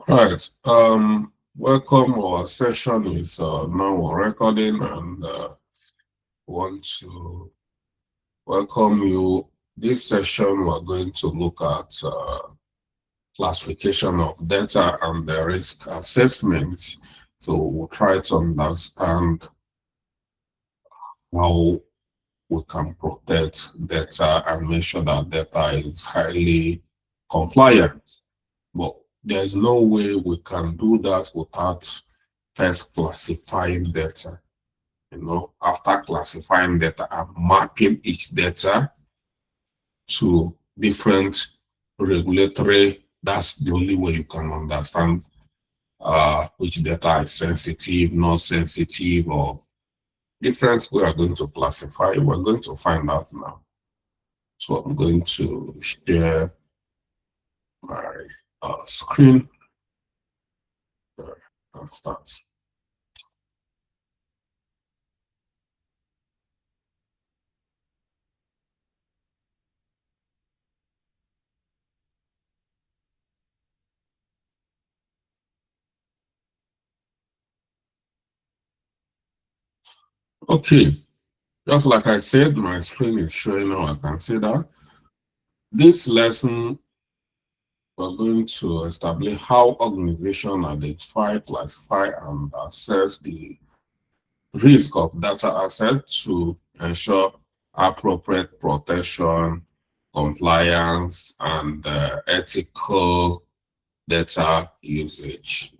Right. Welcome. Our session is now on recording, and want to welcome you. This session, we're going to look at classification of data and the risk assessment. So we'll try to understand how we can protect data and make sure that data is highly compliant. But there's no way we can do that without first classifying data. After classifying data and mapping each data to different regulatory, that's the only way you can understand which data is sensitive, not sensitive, or different. We are going to classify. We're going to find out now. So I'm going to share my screen and start. Okay, just like I said, my screen is showing now. I can see that. This lesson, we're going to establish how organizations identify, classify, and assess the risk of data assets to ensure appropriate protection, compliance, and ethical data usage.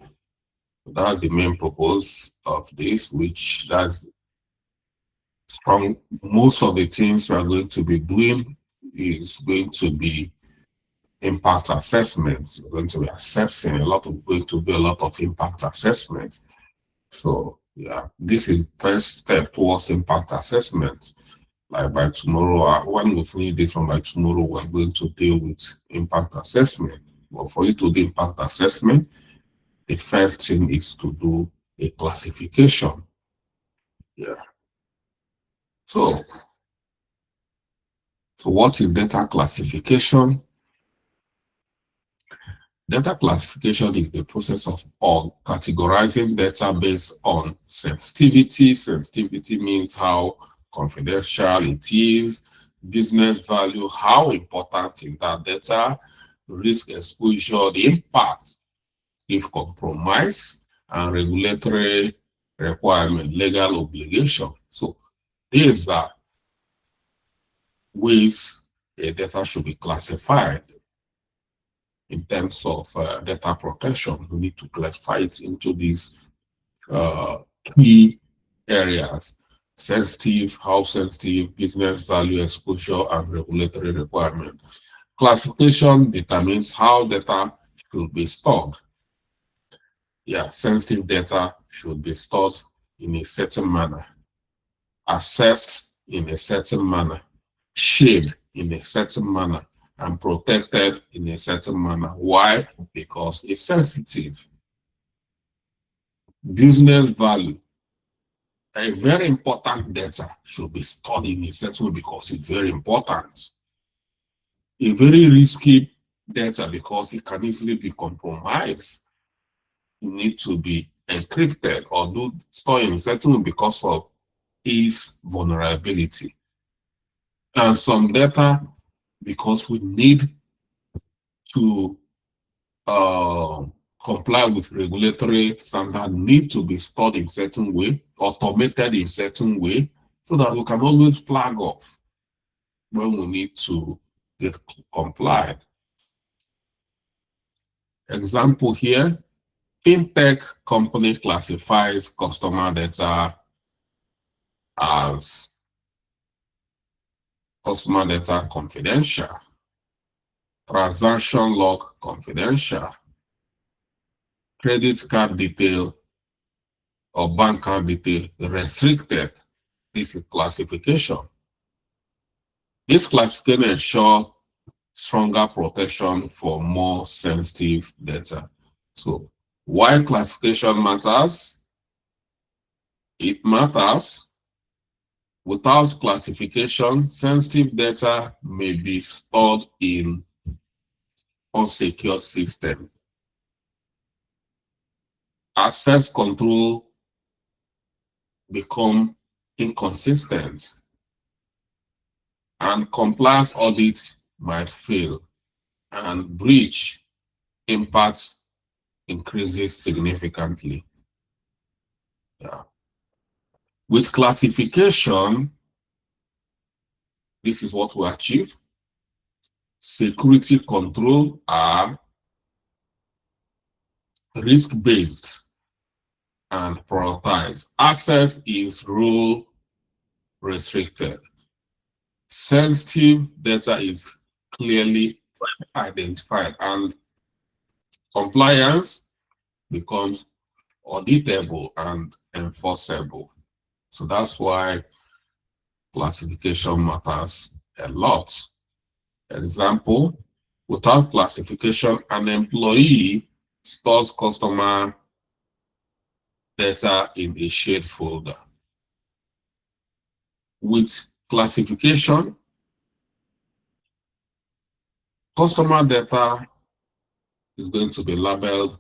That's the main purpose of this, which that's from most of the things we are going to be doing is going to be impact assessment. We're going to be assessing going to be a lot of impact assessment. So yeah, this is first step towards impact assessment. Like by tomorrow, when we finish this one by tomorrow, we're going to deal with impact assessment. But for you to do impact assessment, the first thing is to do a classification. Yeah. So what is data classification? Data classification is the process of categorizing data based on sensitivity. Sensitivity means how confidential it is, business value, how important is that data, risk exposure, the impact if compromised, and regulatory requirement, legal obligation. So these are ways a data should be classified. In terms of data protection, we need to classify it into these key areas: sensitive, how sensitive, business value, exposure, and regulatory requirement. Classification determines how data should be stored. Yeah, sensitive data should be stored in a certain manner, assessed in a certain manner, shared in a certain manner, and protected in a certain manner. Why? Because it's sensitive. Business value, a very important data should be stored in a certain way because it's very important. A very risky data because it can easily be compromised. You need to be encrypted or stored in a certain way because of its vulnerability. And some data, because we need to comply with regulatory standard, need to be stored in certain way, automated in certain way, so that we can always flag off when we need to get complied. Example here, fintech company classifies customer data as customer data confidential, transaction log confidential, credit card detail or bank card detail restricted. This is classification. This classification ensures stronger protection for more sensitive data. So why classification matters? It matters. Without classification, sensitive data may be stored in unsecured system. access control become inconsistent, and compliance audit might fail, and breach impact increases significantly. Yeah. With classification, this is what we achieve. Security control are risk-based and prioritized. Access is rule restricted. Sensitive data is clearly identified, and compliance becomes auditable and enforceable. So that's why classification matters a lot. Example, without classification, an employee stores customer data in a shared folder. With classification, customer data is going to be labeled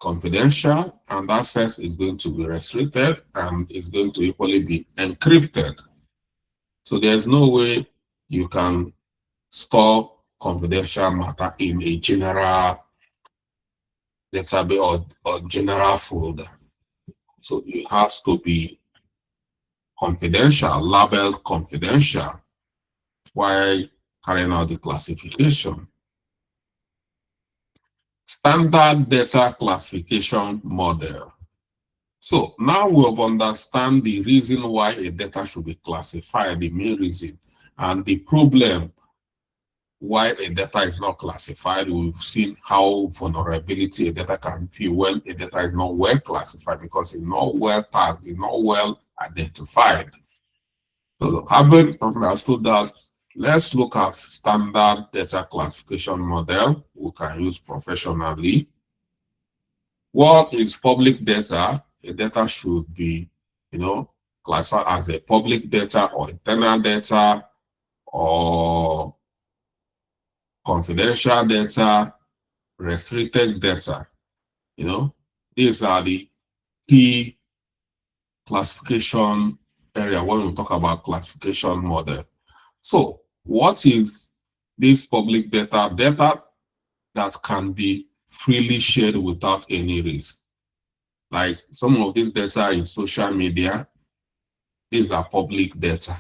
confidential, and access is going to be restricted, and it's going to equally be encrypted. So there's no way you can store confidential matter in a general database or general folder. So it has to be confidential, labeled confidential, while carrying out the classification. Standard data classification model. So now we have understand the reason why a data should be classified, the main reason, and the problem why a data is not classified. We've seen how vulnerability a data can be when a data is not well classified because it's not well tagged, it's not well identified. So having understood that, let's look at standard data classification model we can use professionally. What is public data? A data should be, classified as a public data or internal data or confidential data, restricted data. These are the key classification area when we talk about classification model. So what is this public data? Data that can be freely shared without any risk. Like some of these data in social media, these are public data.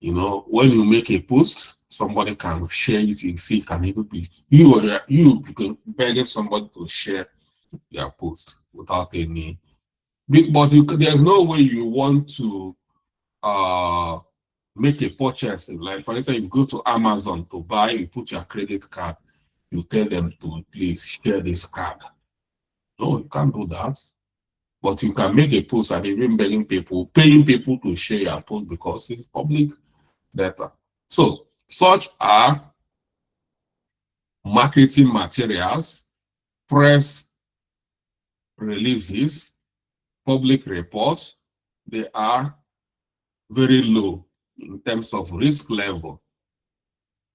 When you make a post, somebody can share it. You see, it can even be you can beg somebody to share your post without any. But there's no way you want to make a purchase. Like for instance, if you go to Amazon to buy, you put your credit card, you tell them to please share this card. No, you can't do that. But you can make a post and even begging people, paying people to share your post because it's public data. So such are marketing materials, press releases, public reports. They are very low in terms of risk level.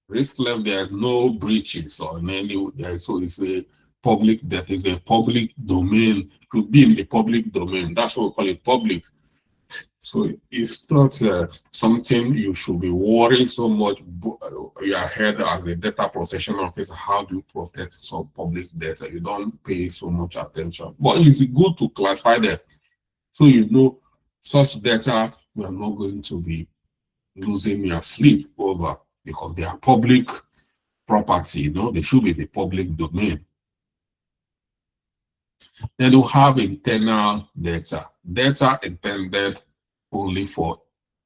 Risk level, there's no breaches or any, so it's a public, that is a public domain, it could be in the public domain. That's what we call it, public. So it's not something you should be worrying so much your head as a data protection officer. How do you protect some public data? You don't pay so much attention. But it's good to clarify that so such data you are not going to be losing your sleep over because they are public property. They should be in the public domain. Then you have internal data. Data intended only for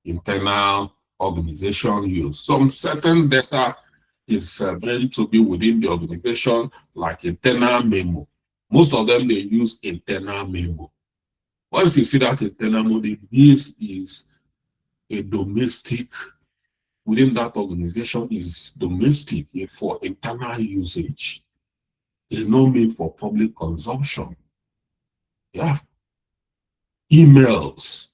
internal organization use. Some certain data is meant to be within the organization, like internal memo. Most of them, they use internal memo. Once you see that internal memo, this is a domestic, within that organization is domestic for internal usage. It's not made for public consumption. Yeah. Emails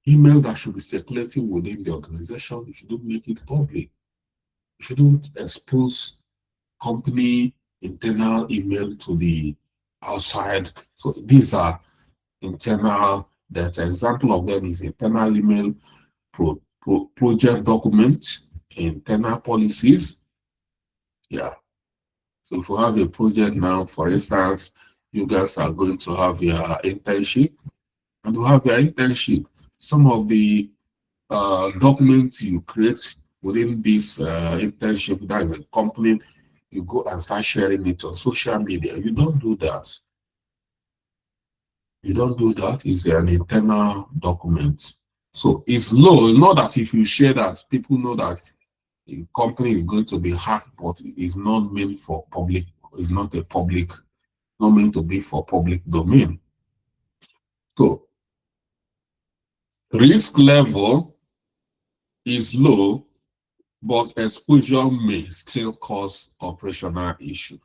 that should be circulating within the organization, you shouldn't make it public. You shouldn't expose company internal email to the outside. So these are internal data. Example of them is internal email, project documents, internal policies. Yeah. So if you have a project now, for instance, you guys are going to have your internship, and you have your internship. Some of the documents you create within this internship, that is a company, you go and start sharing it on social media. You don't do that. You don't do that. It's an internal document. So it's low. Not that if you share that, people know that the company is going to be hacked, but it's not meant for public. It's not a public, not meant to be for public domain. So risk level is low, but exposure may still cause operational issue.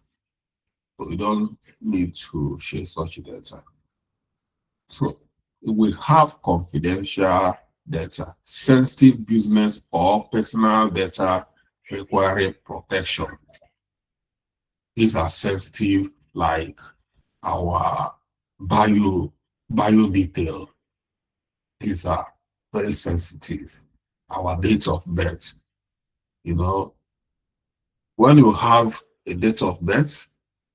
So we don't need to share such data. So we have confidential data, sensitive business or personal data requiring protection. These are sensitive, like our bio detail. These are very sensitive. Our date of birth. You know, when you have a date of birth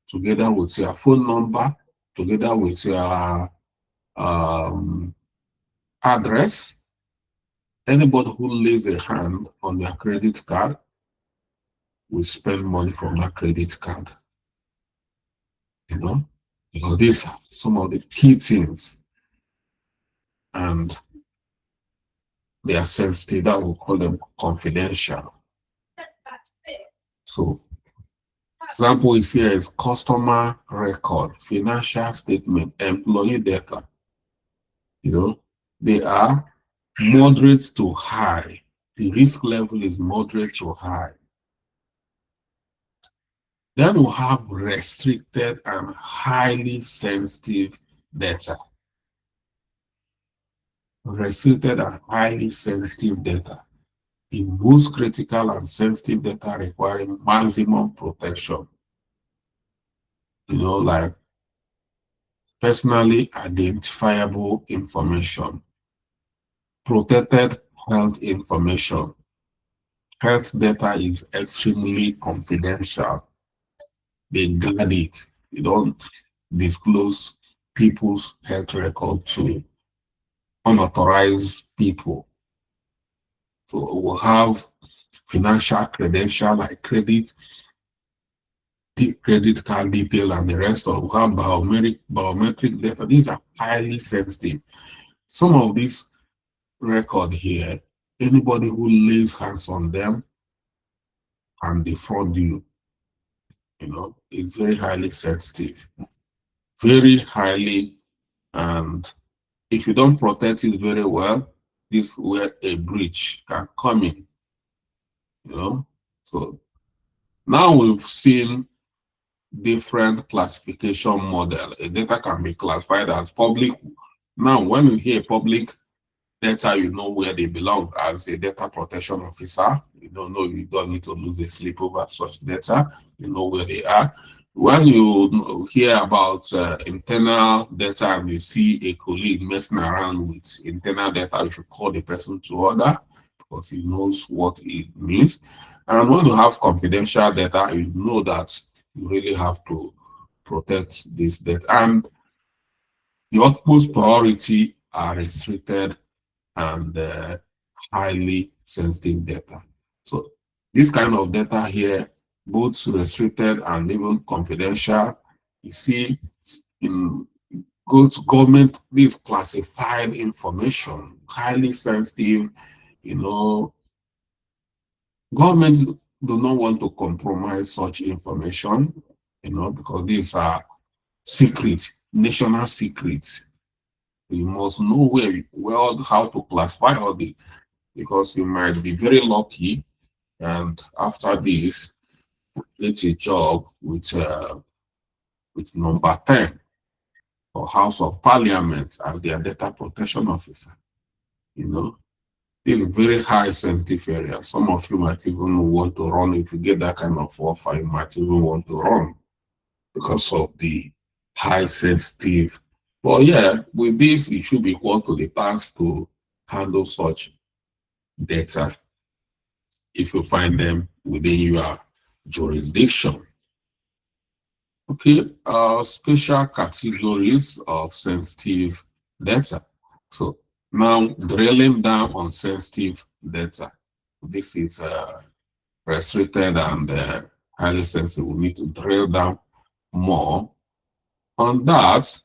together with your phone number, together with your address, anybody who lays a hand on their credit card will spend money from that credit card. You know, because these are some of the key things, and they are sensitive. That we call them confidential. So, example is here is customer record, financial statement, employee data. You know, they are moderate to high. The risk level is moderate to high. Then we have restricted and highly sensitive data. Restricted and highly sensitive data. The most critical and sensitive data requiring maximum protection. You know, like personally identifiable information, protected health information. Health data is extremely confidential. They guard it. They don't disclose people's health record to unauthorized people. So we'll have financial credential like credit card detail, and the rest of we'll have biometric data. These are highly sensitive. Some of these record here, anybody who lays hands on them can defraud you. You know, it's very highly sensitive. Very highly, and if you don't protect it very well, this is where a breach can come in. You know, so now we've seen different classification model. A data can be classified as public. Now, when you hear public data, you know where they belong. As a data protection officer, you don't know, you don't need to lose a sleep over such data. You know where they are. When you hear about internal data and you see a colleague messing around with internal data, you should call the person to order because he knows what it means. And when you have confidential data, you know that you really have to protect this data. And the utmost priority are restricted and highly sensitive data. So this kind of data here, both restricted and even confidential, you see, go to government, this classified information, highly sensitive, you know, government do not want to compromise such information, you know, because these are secret, national secrets. You must know how to classify all this, because you might be very lucky, and after this, get a job with number 10 or House of Parliament as their data protection officer. You know, it's very high sensitive area. Some of you might even want to run. If you get that kind of offer, you might even want to run. because of the high sensitive. But yeah, with this, it should be equal to the task to handle such data if you find them within your jurisdiction. Okay, special categories of sensitive data. So now drilling down on sensitive data. This is restricted and highly sensitive. We need to drill down more on that.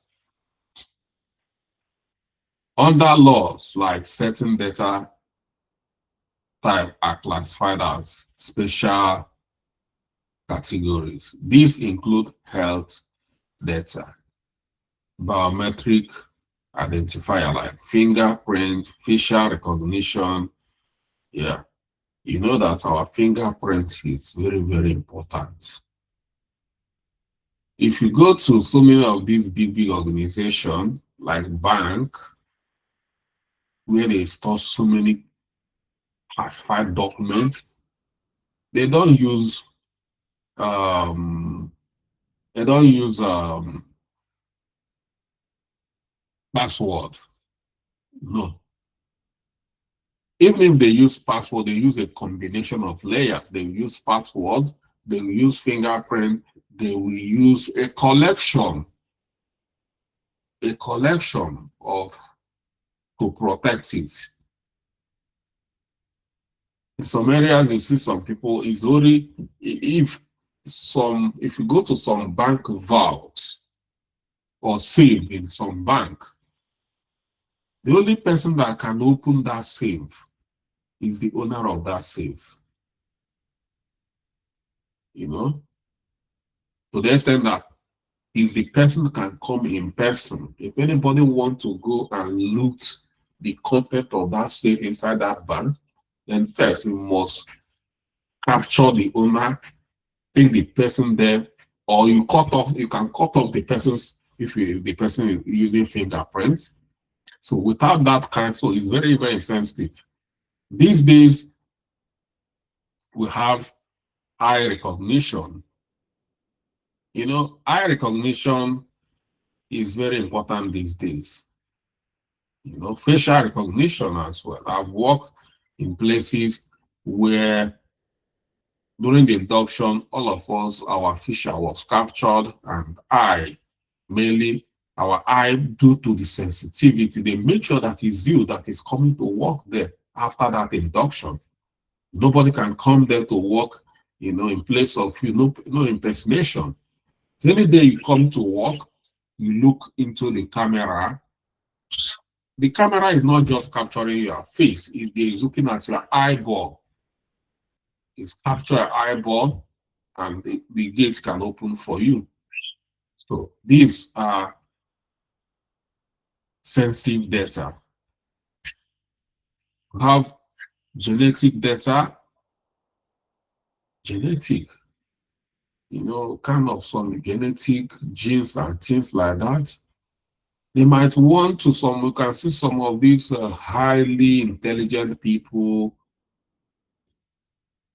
Under laws, like certain data type are classified as special categories. These include health data, biometric identifier like fingerprint, facial recognition. Yeah, you know that our fingerprint is very, very important. If you go to so many of these big organizations like bank, where they store so many classified documents, they don't use um, password. No. Even if they use password, they use a combination of layers. They will use password, they will use fingerprint, they will use a collection of to protect it. In some areas, you see some people is only if you go to some bank vault or safe in some bank, the only person that can open that safe is the owner of that safe. You know, to the extent that is the person can come in person. If anybody want to go and loot the content of that safe inside that bank, then first you must capture the owner, take the person there, or you can cut off the person's if the person is using fingerprints. So without that kind, so it's very, very sensitive. These days, we have eye recognition. You know, eye recognition is very important these days. You know, facial recognition as well. I've worked in places where during the induction, all of us, our facial was captured, and mainly our eye, due to the sensitivity, they make sure that it's you that is coming to work there after that induction. Nobody can come there to work, you know, in place of you, no impersonation. So any day you come to work, you look into the camera. The camera is not just capturing your face, it's looking at your eyeball. It's capture your eyeball, and the gate can open for you. So these are sensitive data. We have genetic data, you know, kind of some genetic genes and things like that. They might want to we can see some of these highly intelligent people,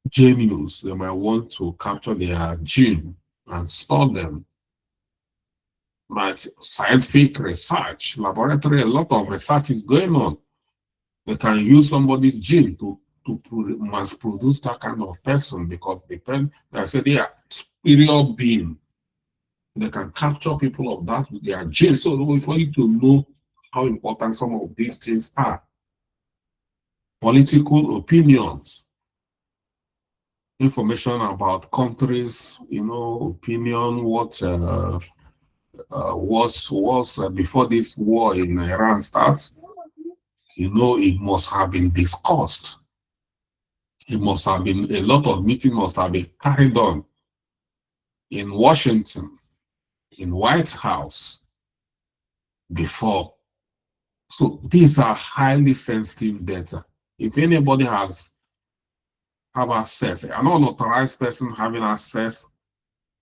genius, they might want to capture their gene and store them. But scientific research, laboratory, a lot of research is going on. They can use somebody's gene to mass produce that kind of person because I said they are superior being. They can capture people of that with their genes. So for you to know how important some of these things are. Political opinions, information about countries, you know, opinion, what was before this war in Iran starts, you know, it must have been discussed. It must have been, a lot of meetings must have been carried on in Washington, in White House before. So these are highly sensitive data. If anybody have access, an unauthorized person having access,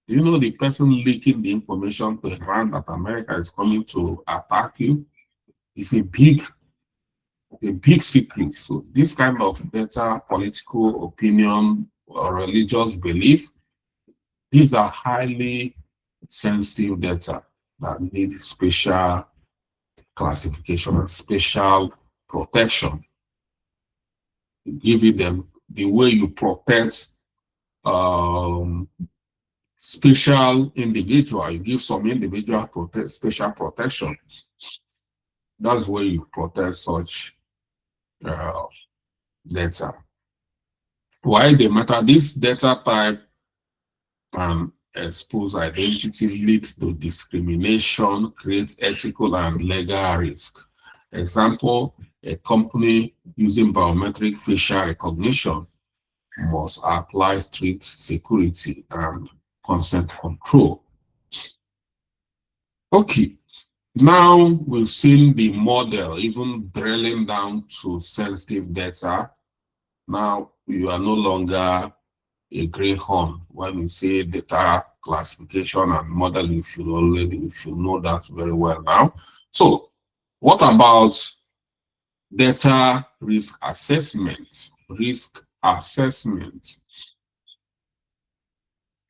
you know, the person leaking the information to Iran that America is coming to attack you is a big secret. So this kind of data, political opinion or religious belief, these are highly sensitive data that need special classification and special protection. You give it them the way you protect special individual. You give some individual special protection. That's the way you protect such data. Why they matter? This data type can expose identity, lead to discrimination, create ethical and legal risk. Example, a company using biometric facial recognition must apply strict security and consent control. Okay, now we've seen the model, even drilling down to sensitive data. Now you are no longer a greyhound when you say data classification and model. You should know that very well now. So what about data risk assessment? Risk assessment.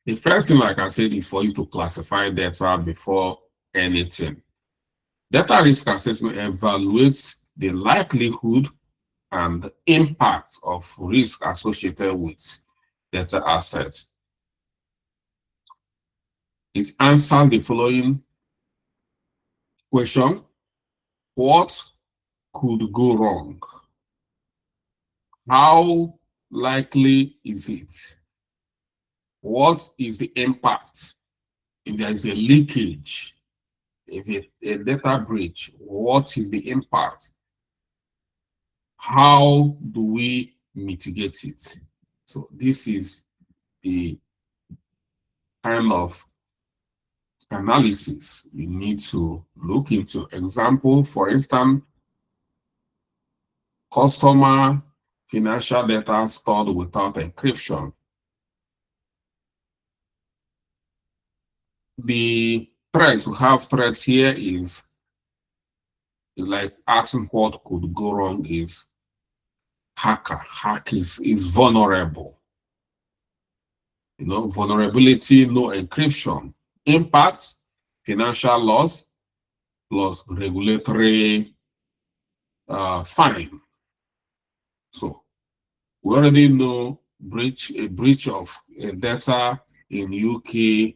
The first thing, like I said, is for you to classify data before anything. Data risk assessment evaluates the likelihood and impact of risk associated with data assets. It answers the following question: what could go wrong? How likely is it? What is the impact? If there is a leakage, if a data breach, what is the impact? How do we mitigate it? So this is the kind of analysis we need to look into. Example, for instance, customer financial data stored without encryption. The threat, we have threats here is like asking what could go wrong is hacker is vulnerable. You know, vulnerability, no encryption. Impact, financial loss, plus regulatory fine. So we already know a breach of data in UK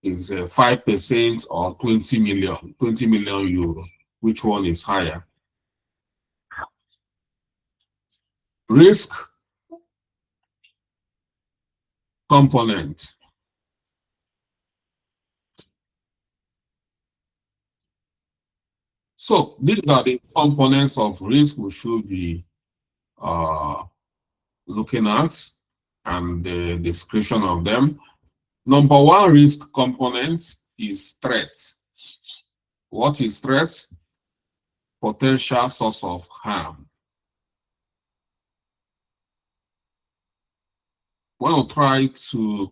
is 5% or 20 million euro. Which one is higher? Risk component. So these are the components of risk we should be looking at and the description of them. Number one risk component is threat. What is threat? Potential source of harm. When we try to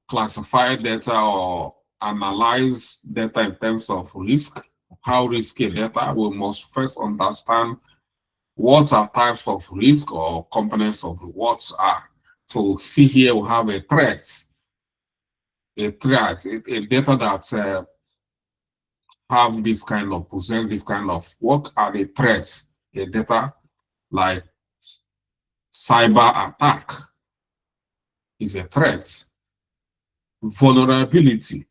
classify data or analyze data in terms of risk, how risky data, we must first understand what are types of risk or components of what are. So see here we have a threat, a data that have this kind of, possess this kind of, what are the threats? A data like cyber attack is a threat. Vulnerability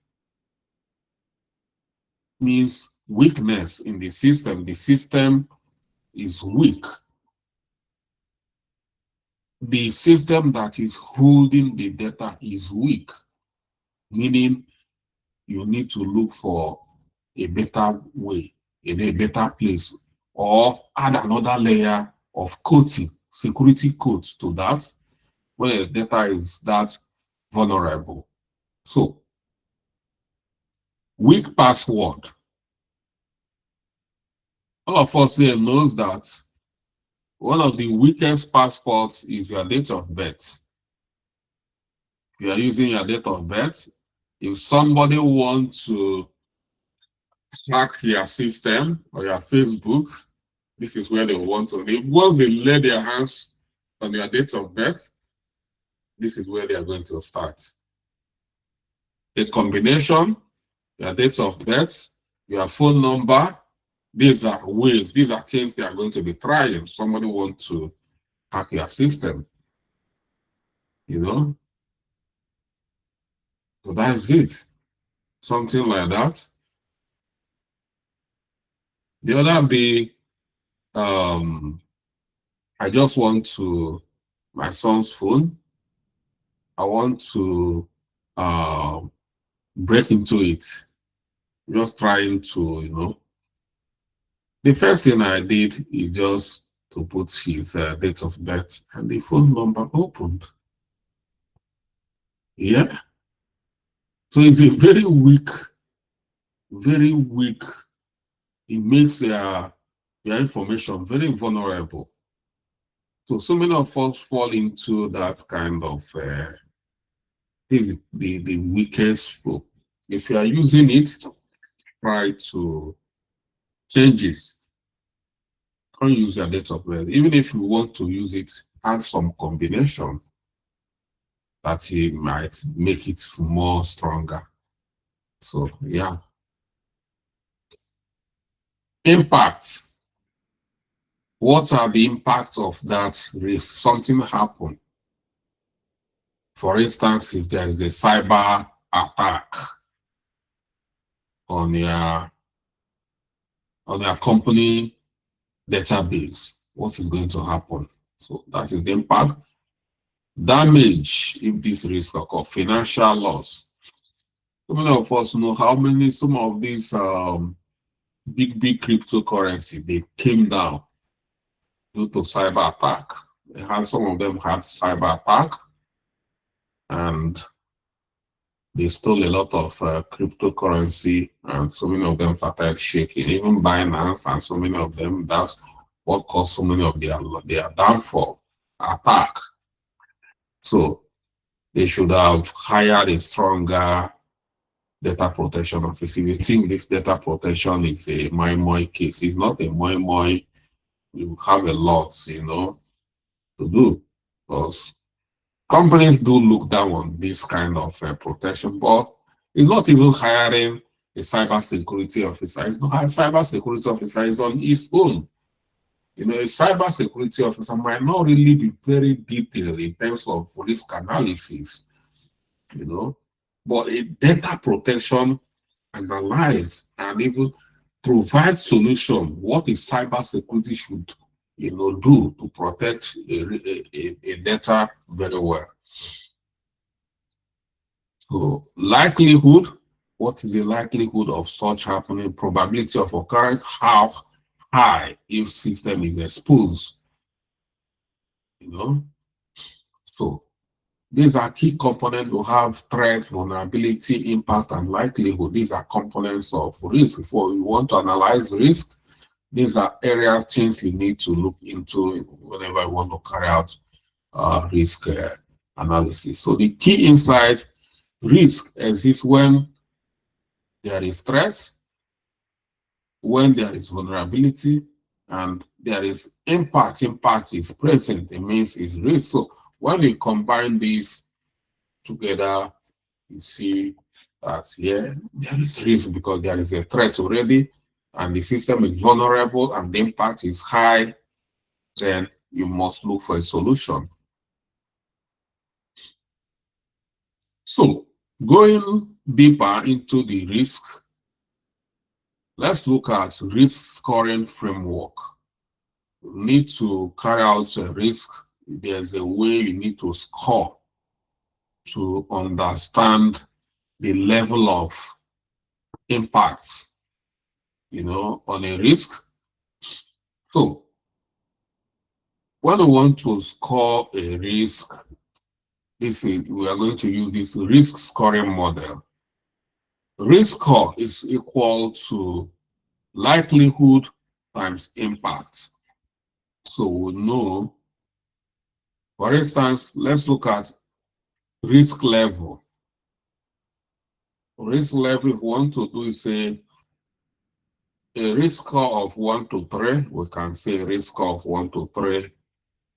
means weakness in the system. The system is weak. The system that is holding the data is weak, meaning you need to look for a better way, a better place, or add another layer of coating, security codes to that, when the data is that vulnerable. So, weak password. All of us here knows that one of the weakest passports is your date of birth. If you are using your date of birth, if somebody wants to hack your system or your Facebook, this is where they want to. Once they lay their hands on your date of birth, this is where they are going to start. a combination, your date of death, your phone number. These are ways, these are things they are going to be trying. Somebody wants to hack your system, you know? So that's it. Something like that. The other day, I just want to, my son's phone, I want to break into it. Just trying to, the first thing I did is just to put his date of birth and the phone number opened. Yeah. So it's a very weak, it makes their information very vulnerable. So many of us fall into that kind of, the weakest group. If you are using it, try to change it. Don't use your date of birth. Even if you want to use it, add some combination that it might make it more stronger. So yeah. Impact. What are the impacts of that if something happened? For instance, if there is a cyber attack on your company database, what is going to happen? So that is the impact. Damage, if this risk occurs, financial loss. So many of us know some of these big cryptocurrency, they came down due to cyber attack. Some of them had cyber attack, and they stole a lot of cryptocurrency, and so many of them started shaking. Even Binance, and so many of them, that's what caused so many of their downfall, attack. So they should have hired a stronger data protection officer. If you think this data protection is a moi case, it's not a moi. You have a lot, to do, because companies do look down on this kind of protection, but it's not even hiring a cybersecurity officer. It's not a cybersecurity officer is on its own. A cybersecurity officer might not really be very detailed in terms of risk analysis, but a data protection analyze and even provide solution what is cybersecurity should do to protect a data very well. So likelihood, what is the likelihood of such happening? Probability of occurrence, how high if system is exposed. So these are key components to have threat, vulnerability, impact, and likelihood. These are components of risk. If you want to analyze risk, these are areas, things you need to look into whenever you want to carry out risk analysis. So the key insight, risk exists when there is threat, when there is vulnerability, and there is impact. Impact is present, it means it's risk. So when you combine these together, you see that, there is risk because there is a threat already, and the system is vulnerable, and the impact is high. Then you must look for a solution. So, going deeper into the risk, let's look at risk scoring framework. You need to carry out a risk. There's a way you need to score to understand the level of impact, on a risk. So, when we want to score a risk, we are going to use this risk scoring model. Risk score is equal to likelihood times impact. So we know, for instance, let's look at risk level. Risk level, if we want to do is a risk score of 1 to 3, we can say risk score of 1 to 3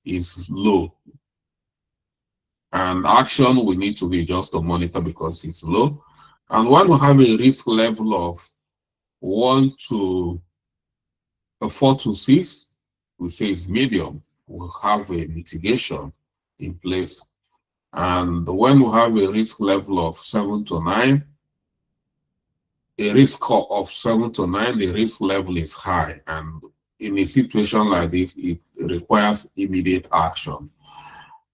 is low. And action we need to be just to monitor because it's low. And when we have a risk level of 1 to 4 to 6, we say it's medium. We have a mitigation in place. And when we have a risk level of 7 to 9, a risk score of 7 to 9, the risk level is high. And in a situation like this, it requires immediate action.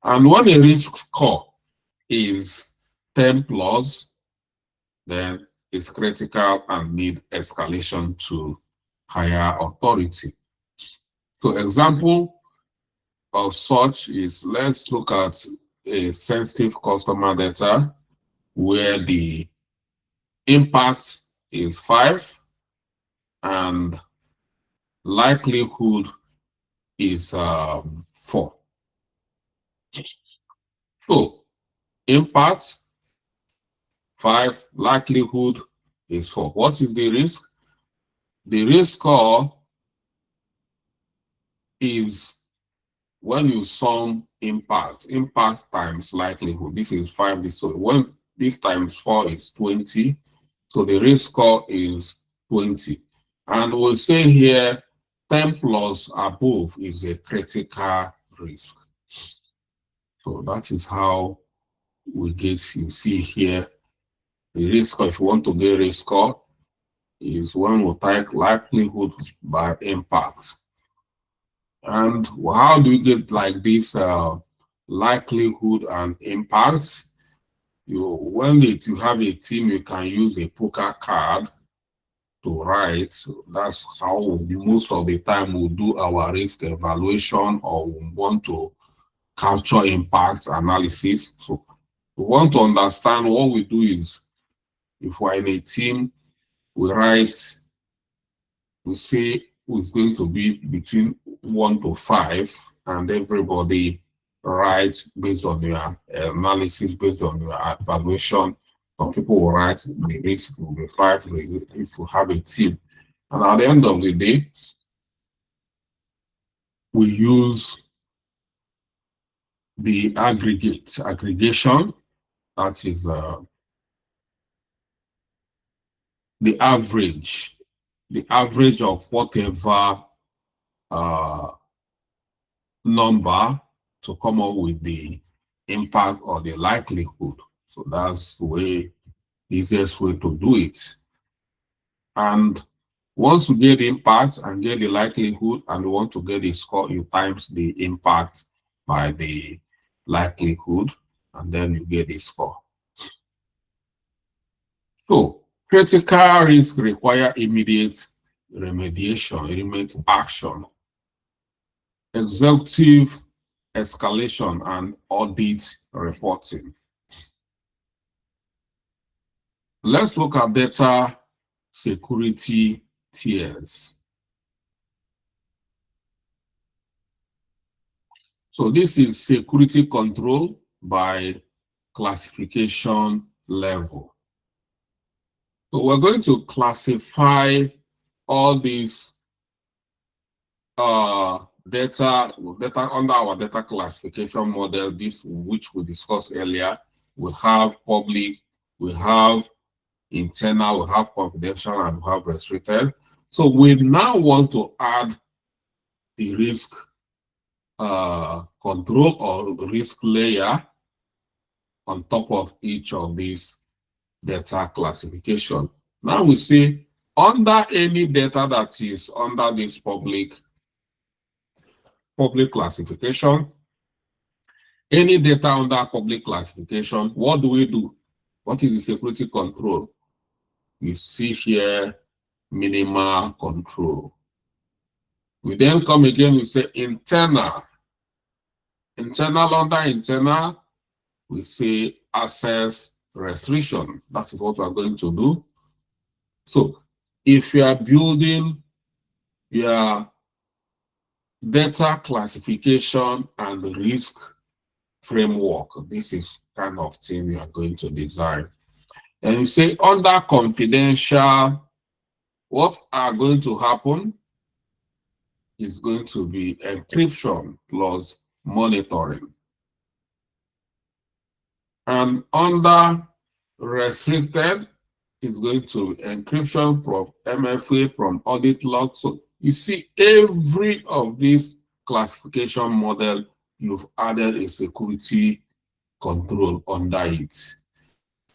And when a risk score is 10 plus, then it's critical and need escalation to higher authority. So example of such is, let's look at a sensitive customer data where the impact is 5 and likelihood is 4. So impact 5, likelihood is 4. What is the risk? The risk score is when you sum impact times likelihood. This is 5. So when this times 4 is 20. So the risk score is 20. And we'll say here 10 plus above is a critical risk. So that is how we get, you see here, the risk score. If you want to get risk score, is when we type likelihood by impact. And how do we get like this likelihood and impact? When you have a team, you can use a poker card to write. So that's how most of the time we'll do our risk evaluation, or we want to capture impact analysis. So we want to understand. What we do is, if we're in a team, we write, we say it's going to be between 1 to 5, and everybody writes based on their analysis, based on their evaluation. Some people will write the risk will be 5 if we have a team. And at the end of the day, we use the aggregation, that is the average of whatever number to come up with the impact or the likelihood. So that's the easiest way to do it. And once you get the impact and get the likelihood, and you want to get the score, you times the impact by the likelihood, and then you get the score. So critical risk require immediate remediation, immediate action, executive escalation, and audit reporting. Let's look at data security tiers. So this is security control by classification level. So we're going to classify all these data under our data classification model, this which we discussed earlier. We have public, we have internal, we have confidential, and we have restricted. So we now want to add the risk control or risk layer on top of each of these data classification. Now we see under any data that is under this public classification, any data under public classification, what do we do? What is the security control? You see here, minimal control. We then come again, we say internal. Under internal, we say access restriction. That is what we are going to do. So if you are building your data classification and risk framework, this is kind of thing you are going to design. And you say under confidential, what are going to happen is going to be encryption plus monitoring. And under restricted, is going to encryption from MFA, from audit log. So you see, every of these classification model, you've added a security control under it.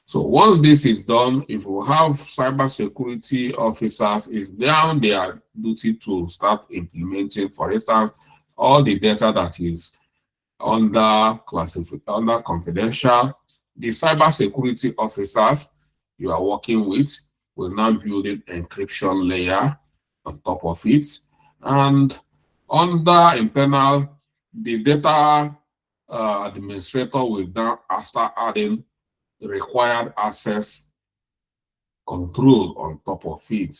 So once this is done, if we have cybersecurity officers, it's down their duty to start implementing, for instance, all the data that is under confidential. The cybersecurity officers you are working with will now build an encryption layer on top of it. And under internal, the data administrator will now start adding required access control on top of it.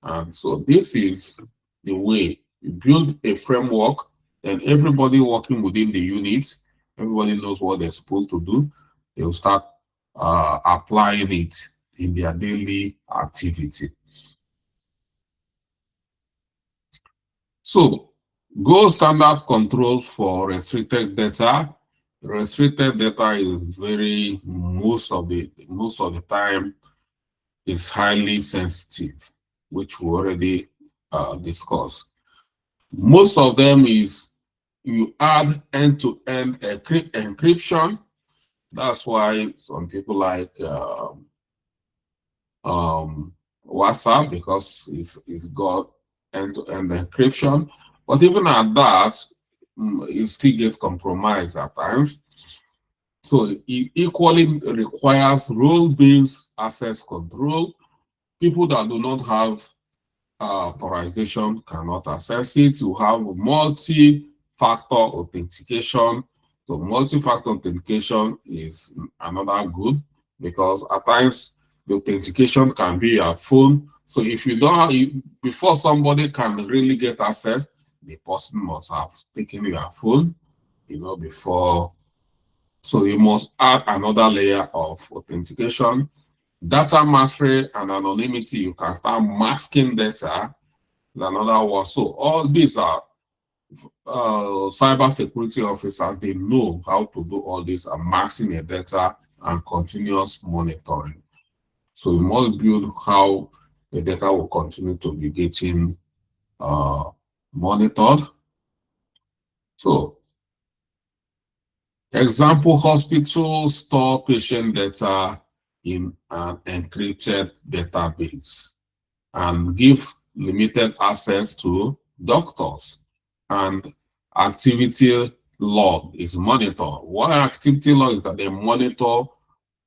And so this is the way you build a framework, and everybody working within the unit, everybody knows what they're supposed to do. They'll start applying it in their daily activity. So, gold standard control for restricted data. Restricted data is most of the time is highly sensitive, which we already discussed. Most of them is you add end-to-end encryption. That's why some people like WhatsApp, because it's got end-to-end encryption. But even at that, it still gets compromised at times. So it equally requires role-based access control. People that do not have authorization cannot access it. You have multi-factor authentication. So multi-factor authentication is another good, because at times the authentication can be your phone. So if you don't have, before somebody can really get access, the person must have taken your phone, before. So you must add another layer of authentication. Data mastery and anonymity, you can start masking data, another one. So all these are cyber security officers, they know how to do all this, and masking the data and continuous monitoring. So you must build how the data will continue to be getting monitored. So example, hospitals store patient data in an encrypted database and give limited access to doctors, and activity log is monitored. What activity log is that they monitor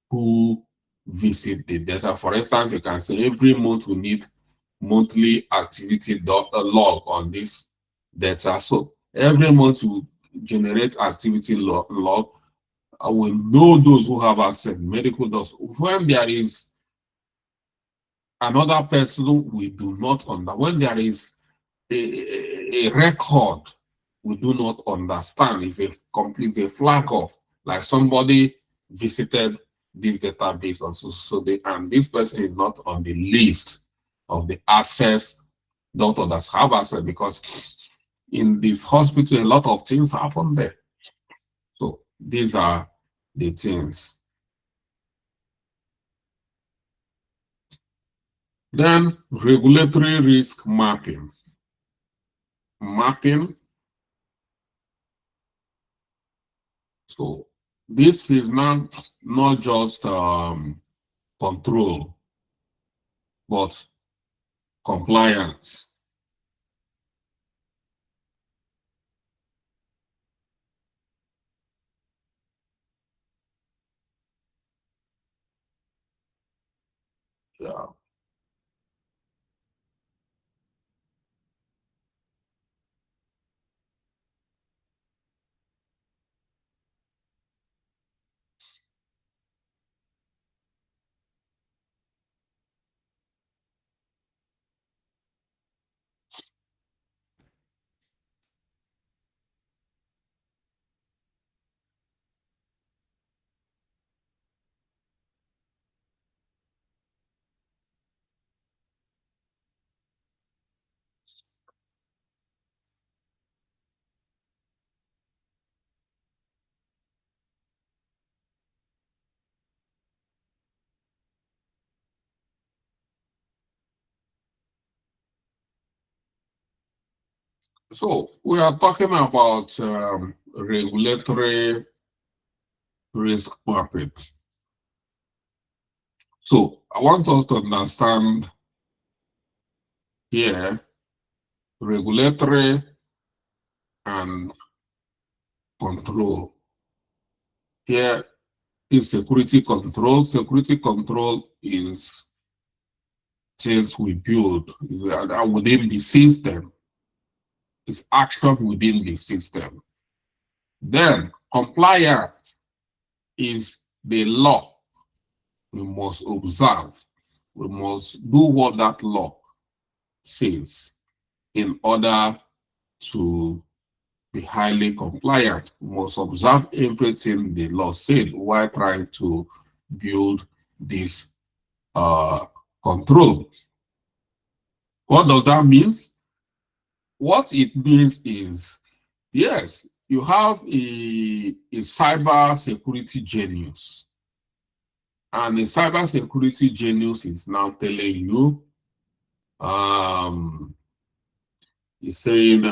who visit the data. For instance, you can say every month we need monthly activity log on this data. So every month you generate activity log. I will know those who have access, medical docs. When there is another person we do not when there is a record we do not understand, is a complete a flag off, like somebody visited this database on and this person is not on the list of the access doctor that have access, because in this hospital a lot of things happen there. So these are the things. Then regulatory risk mapping. So this is not just control, but compliance. Yeah. So we are talking about regulatory risk mapping. So I want us to understand here regulatory and control. Here is security control. Security control is things we build within the system. It's action within the system. Then compliance is the law we must observe. We must do what that law says in order to be highly compliant. We must observe everything the law said while trying to build this control. What does that mean? What it means is, yes, you have a cyber security genius. And a cyber security genius is now telling you, he's saying,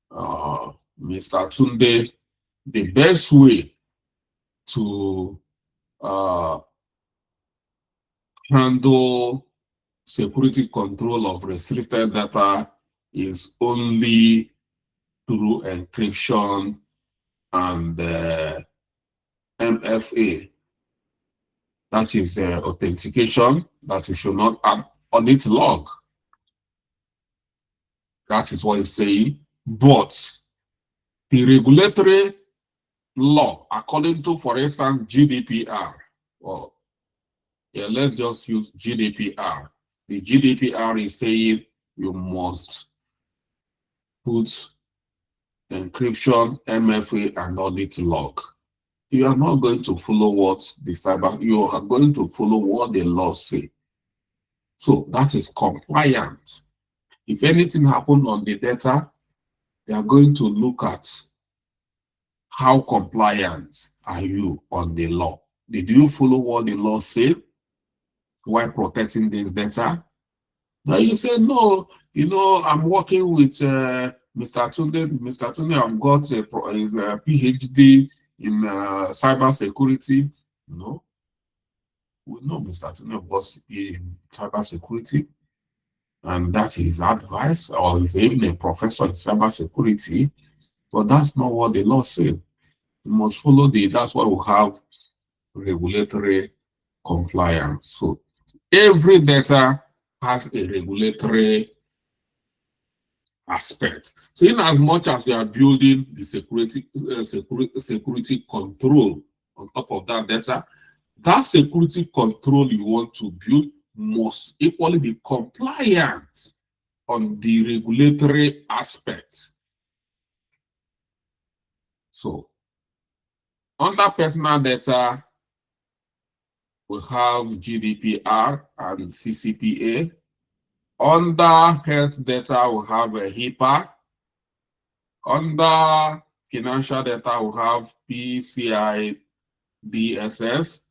Mr. Tunde, the best way to handle security control of restricted data is only through encryption and MFA. That is authentication that you should not add on its log. That is what he's saying. But the regulatory law, according to, for instance, GDPR, or yeah, let's just use GDPR. The GDPR is saying you must put encryption, MFA, and audit log. You are not going to follow what the cyber, you are going to follow what the law say. So that is compliant. If anything happened on the data, they are going to look at how compliant are you on the law. Did you follow what the law said while protecting this data? Now you say, no, you know, I'm working with Mr. Tunde. Mr. Tunde, I've got a PhD in cyber security. No, we know Mr. Tunde was in cyber security, and that is advice, or is even a professor in cyber security, but that's not what the law said. You must follow that's why we have regulatory compliance. So every data has a regulatory aspect. So in as much as we are building the security control on top of that data, that security control you want to build must equally be compliant on the regulatory aspect. So under personal data, we have GDPR and CCPA. Under health data, we have a HIPAA. Under financial data, we have PCI DSS.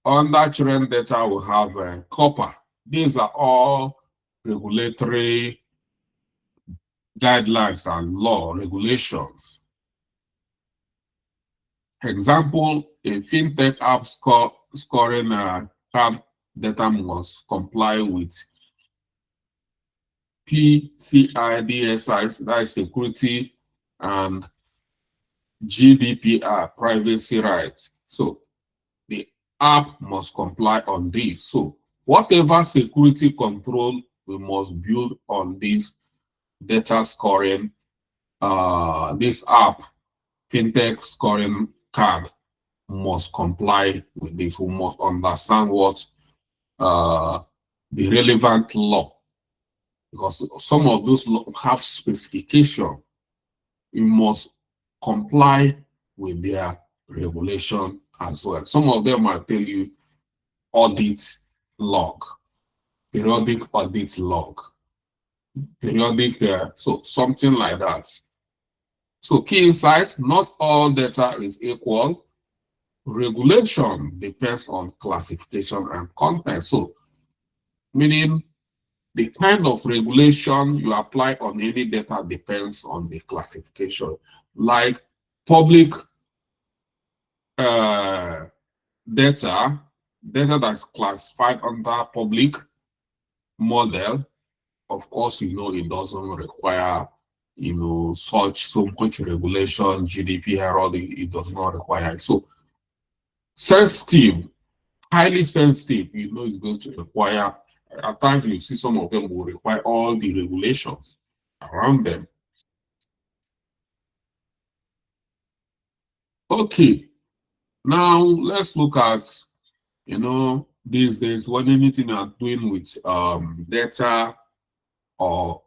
Under children data, we have COPPA. These are all regulatory guidelines and law regulations. Example, a fintech app scoring card data must comply with PCI DSS, that is security, and GDPR, privacy rights. So the app must comply on this. So whatever security control we must build on this data scoring, this app, fintech scoring card must comply with this. We must understand what the relevant law, because some of those laws have specification. You must comply with their regulation as well. Some of them might tell you audit log, periodic audit log, periodic, so something like that. So key insight, not all data is equal. Regulation depends on classification and content. So meaning The kind of regulation you apply on any data depends on the classification. Like public data that's classified under public model, of course, it doesn't require, such so much regulation, GDPR, all it does not require it. So sensitive, highly sensitive, is going to require, at times you see some of them will require all the regulations around them. Okay, now let's look at, these days, when anything you are doing with data or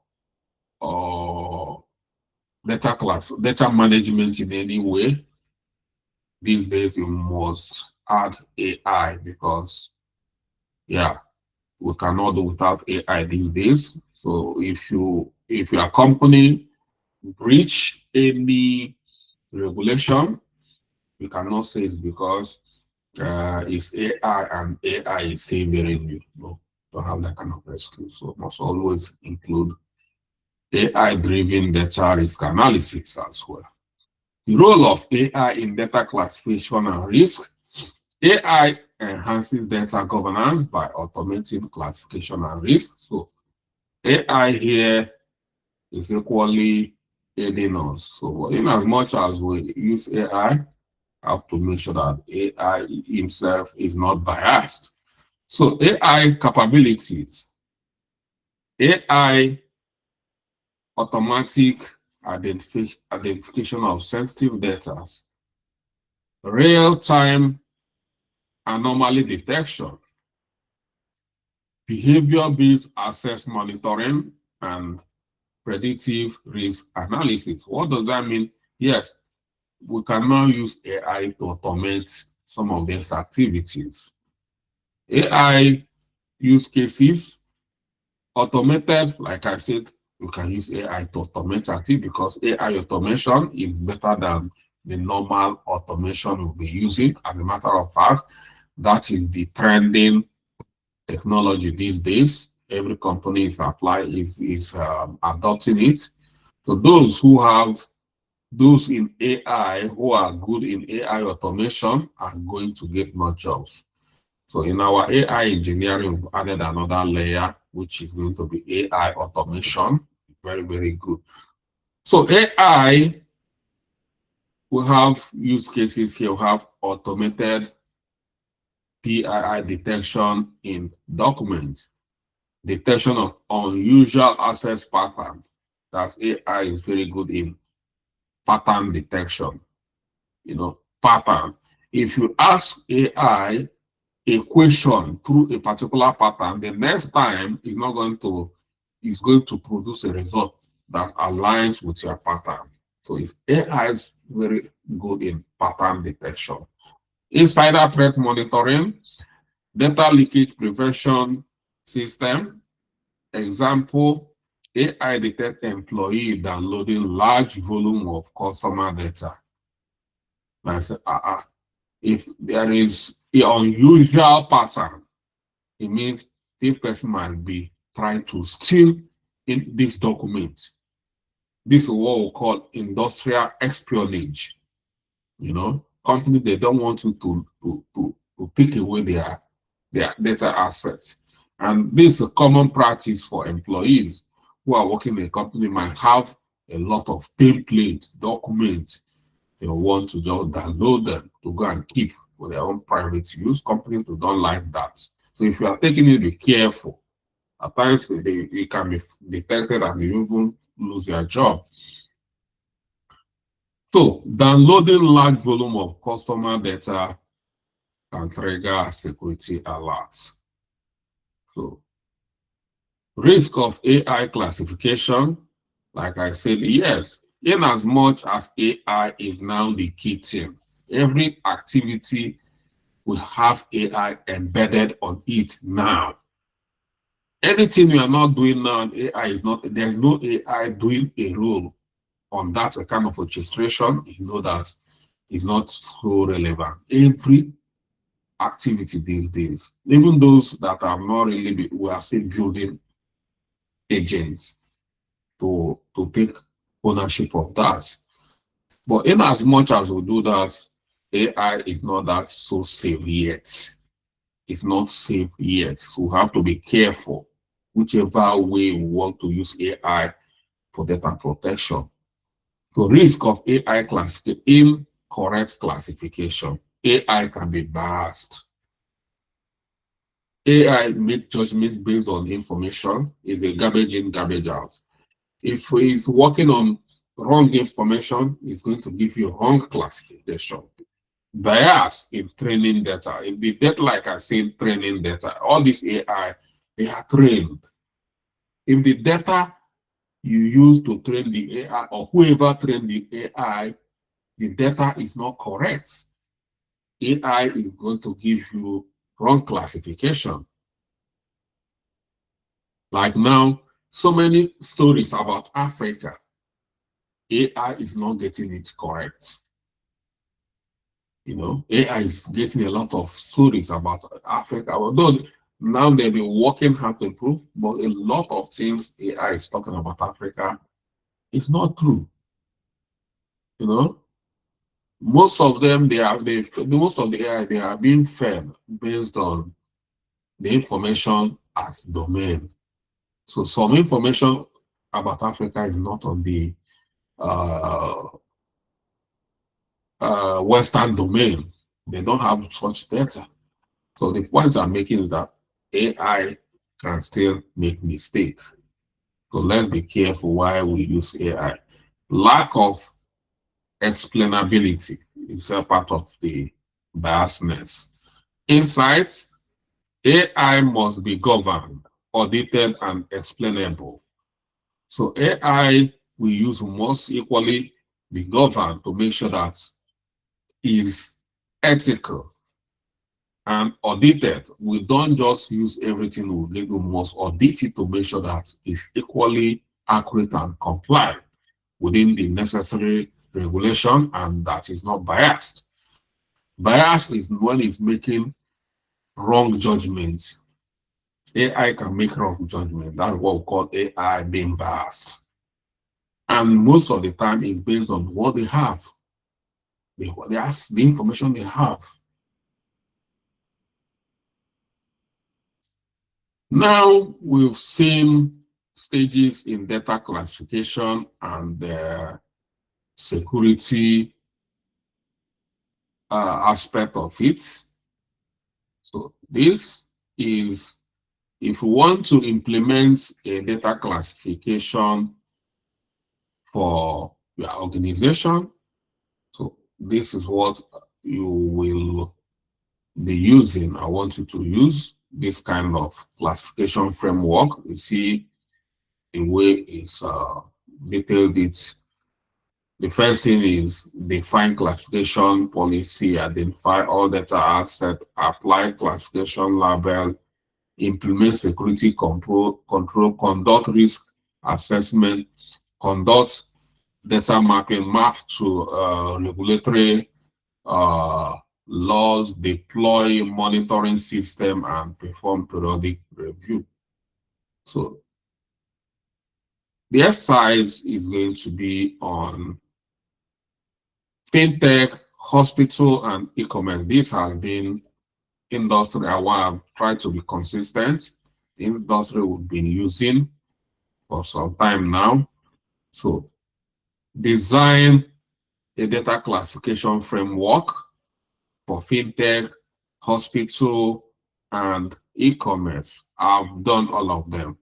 data management in any way, these days you must add AI, because we cannot do without AI these days. So if your company breach any regulation, you cannot say it's because it's AI and AI is still very new. To have that kind of excuse. So must always include AI-driven data risk analysis as well. The role of AI in data classification and risk. AI enhances data governance by automating classification and risk. So AI here is equally aiding us. So in as much as we use AI, have to make sure that AI himself is not biased. So AI capabilities. AI automatic identification of sensitive data, real-time anomaly detection, behavior-based access monitoring, and predictive risk analysis. What does that mean? Yes, we can now use AI to automate some of these activities. AI use cases, automated, like I said, you can use AI to automate activity, because AI automation is better than the normal automation we'll be using. As a matter of fact, that is the trending technology these days. Every company is adopting it. So those in AI who are good in AI automation are going to get more jobs. So in our AI engineering, we've added another layer, which is going to be AI automation. Very, very good. So AI, we have use cases here. We have automated PII detection in document, detection of unusual access pattern. That's AI is very good in pattern detection. Pattern. If you ask AI a question through a particular pattern, the next time is going to produce a result that aligns with your pattern. So AI is very good in pattern detection. Insider threat monitoring, data leakage prevention system. Example, AI detect employee downloading large volume of customer data. And I say, if there is an unusual pattern, it means this person might be trying to steal in this document. This is what we call industrial espionage. Companies, they don't want you to take away their data assets. And this is a common practice for employees who are working in a company, might have a lot of templates, documents. They want to just download them to go and keep for their own private use. Companies don't like that. So if you are taking it, be careful. At times, it can be detected and you even lose your job. So downloading large volume of customer data can trigger security alerts. So risk of AI classification, like I said, yes, in as much as AI is now the key thing, every activity will have AI embedded on it now. Anything you are not doing now, AI is not, there's no AI doing a role on that kind of orchestration. You know that is not so relevant. Every activity these days, even those that are not really, we are still building agent to take ownership of that. But in as much as we do that, AI is not that so safe yet. It's not safe yet. So we have to be careful whichever way we want to use AI for data protection. The risk of AI incorrect classification. AI can be biased. AI make judgment based on information is a garbage in, garbage out. If it's working on wrong information, it's going to give you wrong classification. Bias in training data. If the data, like I said, training data, all this AI, they are trained. If the data you use to train the AI or whoever trained the AI, the data is not correct, AI is going to give you wrong classification. Like now, so many stories about Africa, AI is not getting it correct. You know, AI is getting a lot of stories about Africa, although now they've been working hard to improve, but a lot of things AI is talking about Africa, it's not true. You know, most of them, most of the AI, they are being fed based on the information as domain. So some information about Africa is not on the uh, Western domain. They don't have such data. So the point I'm making is that AI can still make mistakes. So let's be careful why we use AI. Lack of explainability is a part of the biasness. Insights, AI must be governed, audited, and explainable. So AI we use must equally be governed to make sure that is ethical and audited. We don't just use everything we get, we must audit it to make sure that it's equally accurate and compliant within the necessary regulation and that is not biased. Bias is when it's making wrong judgments. AI can make wrong judgment. That's what we call AI being biased. And most of the time it's based on what they have. That's the information they have. Now we've seen stages in data classification and security aspect of it. So this is, if you want to implement a data classification for your organization, so this is what you will be using. I want you to use this kind of classification framework. You see the way it's detailed it. The first thing is define classification policy, identify all data assets, apply classification label, implement security control, conduct risk assessment, conduct data mapping, map to regulatory laws, deploy monitoring system, and perform periodic review. So the exercise is going to be on fintech, hospital, and e-commerce. This has been industry I have tried to be consistent. Industry we've been using for some time now. So design a data classification framework for fintech, hospital, and e-commerce. I've done all of them.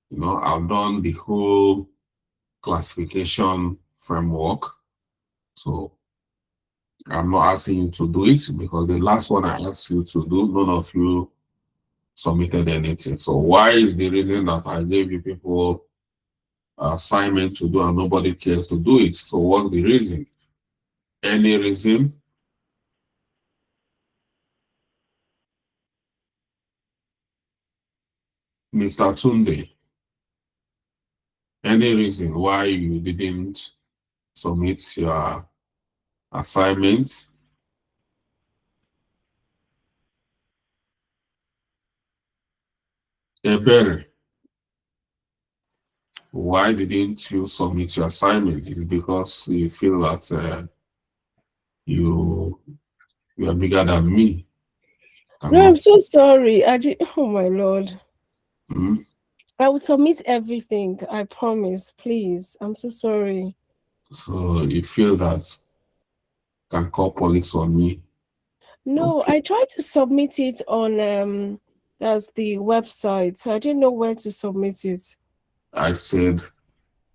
You know, I've done the whole classification framework. So I'm not asking you to do it because the last one I asked you to do, none of you submitted anything. So why is the reason that I gave you people assignment to do and nobody cares to do it? So what's the reason? Any reason? Mr. Tunde, any reason why you didn't submit your assignment? Ebere, Why didn't you submit your assignment? Is because you feel that you are bigger than me. No, I'm so sorry. Oh my Lord. Hmm? I will submit everything. I promise. Please. I'm so sorry. So you feel that can call police on me? No, Okay. I tried to submit it on that's the website. So I didn't know where to submit it. I said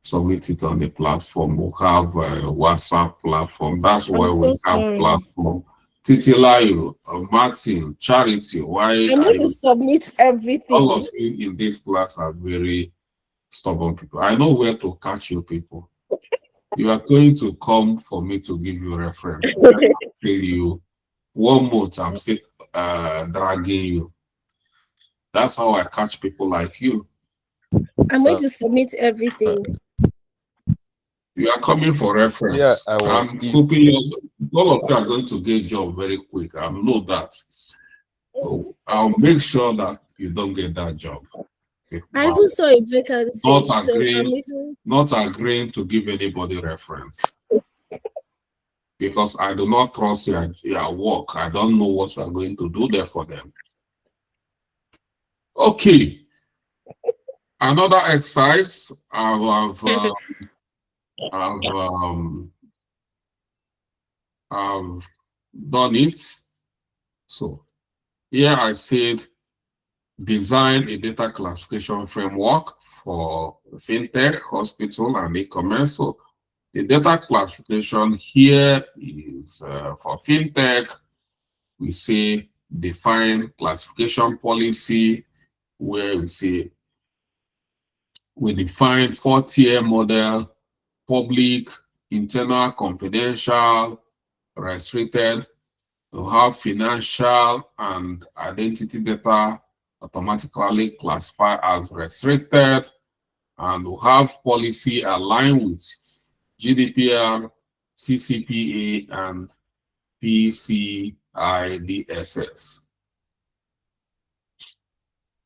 submit it on the platform. We have a WhatsApp platform. That's I'm where so we have sorry. platform. Titilayo, Martin, Charity, why I'm are going to you? submit All of everything. you in this class are very stubborn people. I know where to catch you people. You are going to come for me to give you reference. Tell you 1 month, I'm still dragging you. That's how I catch people like you. I'm going So to submit Uh, everything. you are coming for yeah, reference. I was I'm in. hoping all of you are going to get job very quick. I know that. So I'll make sure that you don't get that job. I But even saw a not vacancy. So I'm agreeing, even not agreeing to give anybody reference because I do not trust your work. I don't know what you are going to do there for them. Okay, another exercise. I've, I've done it. So here I said design a data classification framework for fintech, hospital, and e-commerce. So the data classification here is for fintech. We say define classification policy, where we define 4-tier model: public, internal, confidential, restricted. We have financial and identity data automatically classified as restricted, and we have policy aligned with GDPR, CCPA, and PCI DSS.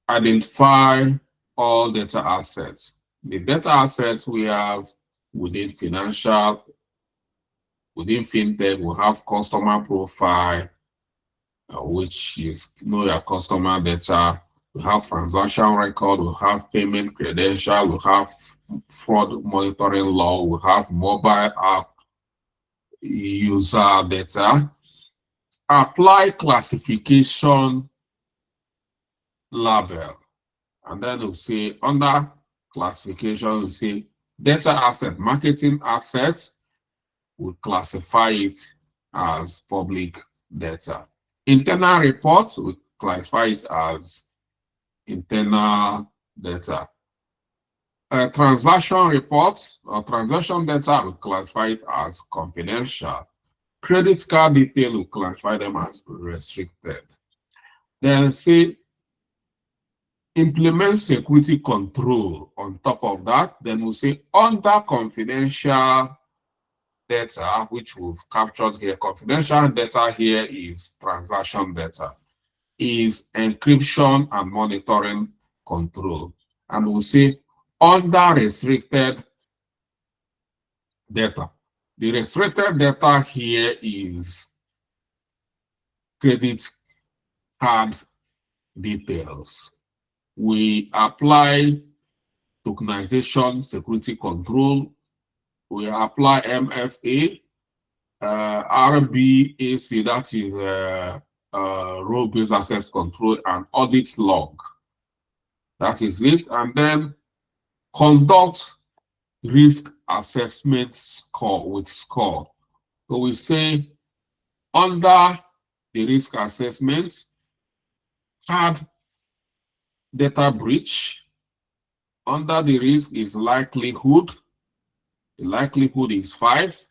Identify all data assets. The data assets we have within financial, within fintech, we have customer profile, which is know your customer data. We have transaction record, we have payment credential, we have fraud monitoring law, we have mobile app user data. Apply classification label. And then we'll say under classification, we'll say data asset, marketing assets, we classify it as public data. Internal reports, we classify it as internal data. Transaction reports or transaction data, we classify it as confidential. Credit card detail, we classify them as restricted. Then say implement security control on top of that. Then we'll say under confidential data, which we've captured here. Confidential data here is transaction data, is encryption and monitoring control. And we'll say under restricted data. The restricted data here is credit card details. We apply tokenization security control. We apply MFA, RBAC, that is role-based access control, and audit log. That is it. And then conduct risk assessment score with score. So we say under the risk assessment, card data breach. Under the risk is likelihood. The likelihood is 5.